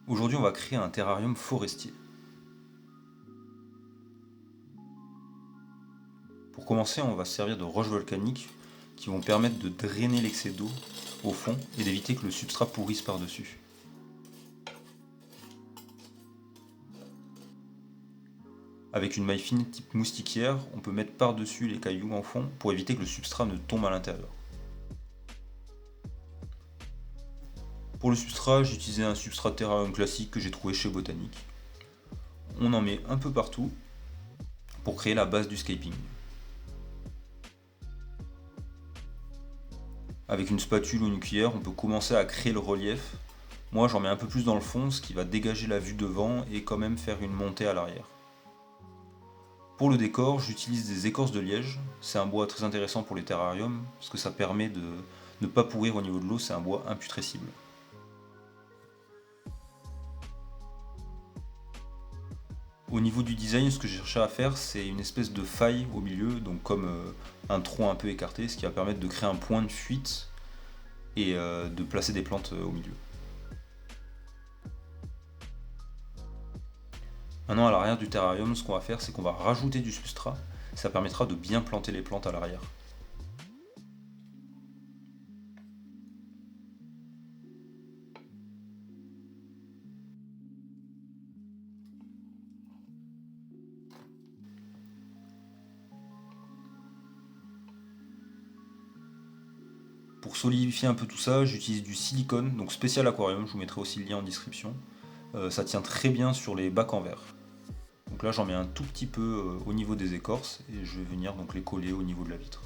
Aujourd'hui, on va créer un terrarium forestier. Pour commencer, on va se servir de roches volcaniques qui vont permettre de drainer l'excès d'eau au fond et d'éviter que le substrat pourrisse par-dessus. Avec une maille fine type moustiquière, on peut mettre par-dessus les cailloux en fond pour éviter que le substrat ne tombe à l'intérieur. Pour le substrat, j'ai utilisé un substrat terrarium classique que j'ai trouvé chez Botanique. On en met un peu partout pour créer la base du scaping. Avec une spatule ou une cuillère, on peut commencer à créer le relief. Moi, j'en mets un peu plus dans le fond, ce qui va dégager la vue devant et quand même faire une montée à l'arrière. Pour le décor, j'utilise des écorces de liège. C'est un bois très intéressant pour les terrariums, parce que ça permet de ne pas pourrir au niveau de l'eau, c'est un bois imputrescible. Au niveau du design, ce que j'ai cherché à faire, c'est une espèce de faille au milieu, donc comme un tronc un peu écarté, ce qui va permettre de créer un point de fuite et de placer des plantes au milieu. Maintenant, à l'arrière du terrarium, ce qu'on va faire, c'est qu'on va rajouter du substrat. Ça permettra de bien planter les plantes à l'arrière. Pour solidifier un peu tout ça, j'utilise du silicone, donc spécial aquarium, je vous mettrai aussi le lien en description. Ça tient très bien sur les bacs en verre. Donc là j'en mets un tout petit peu au niveau des écorces et je vais venir donc les coller au niveau de la vitre.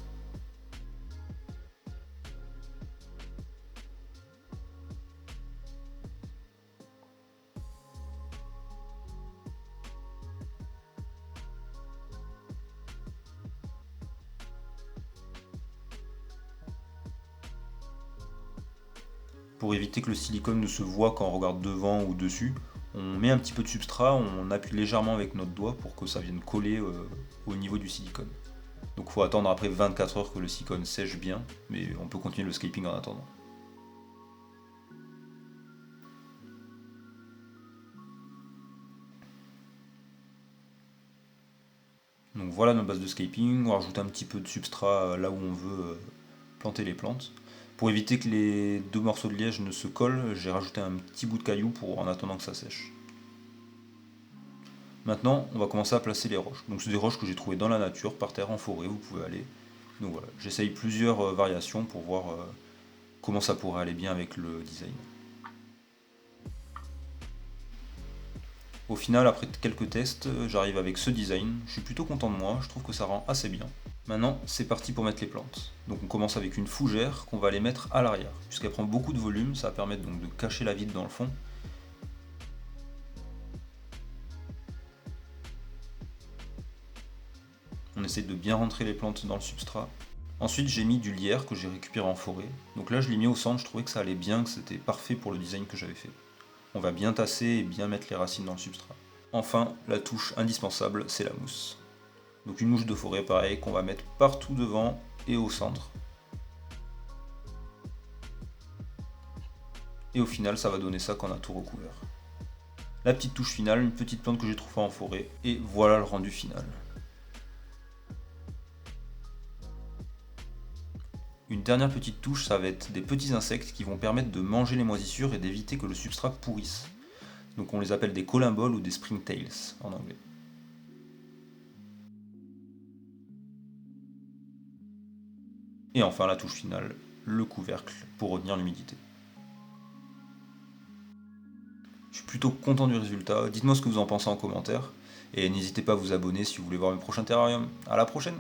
Pour éviter que le silicone ne se voit quand on regarde devant ou dessus, on met un petit peu de substrat, on appuie légèrement avec notre doigt pour que ça vienne coller au niveau du silicone. Donc il faut attendre après 24 heures que le silicone sèche bien, mais on peut continuer le scaping en attendant. Donc voilà notre base de scaping, on rajoute un petit peu de substrat là où on veut planter les plantes. Pour éviter que les deux morceaux de liège ne se collent, j'ai rajouté un petit bout de caillou en attendant que ça sèche. Maintenant, on va commencer à placer les roches. Donc c'est des roches que j'ai trouvées dans la nature, par terre, en forêt, vous pouvez aller. Donc voilà, j'essaye plusieurs variations pour voir comment ça pourrait aller bien avec le design. Au final, après quelques tests, j'arrive avec ce design. Je suis plutôt content de moi, je trouve que ça rend assez bien. Maintenant, c'est parti pour mettre les plantes. Donc on commence avec une fougère qu'on va aller mettre à l'arrière. Puisqu'elle prend beaucoup de volume, ça va permettre donc de cacher la vide dans le fond. On essaie de bien rentrer les plantes dans le substrat. Ensuite, j'ai mis du lierre que j'ai récupéré en forêt. Donc là, je l'ai mis au centre, je trouvais que ça allait bien, que c'était parfait pour le design que j'avais fait. On va bien tasser et bien mettre les racines dans le substrat. Enfin, la touche indispensable, c'est la mousse. Donc une mouche de forêt pareil qu'on va mettre partout devant et au centre. Et au final, ça va donner ça quand on a tout recouvert. La petite touche finale, une petite plante que j'ai trouvée en forêt, et voilà le rendu final. Une dernière petite touche, ça va être des petits insectes qui vont permettre de manger les moisissures et d'éviter que le substrat pourrisse. Donc on les appelle des collimboles ou des springtails en anglais. Et enfin la touche finale, le couvercle pour retenir l'humidité. Je suis plutôt content du résultat, dites-moi ce que vous en pensez en commentaire, et n'hésitez pas à vous abonner si vous voulez voir mes prochains terrariums. A la prochaine!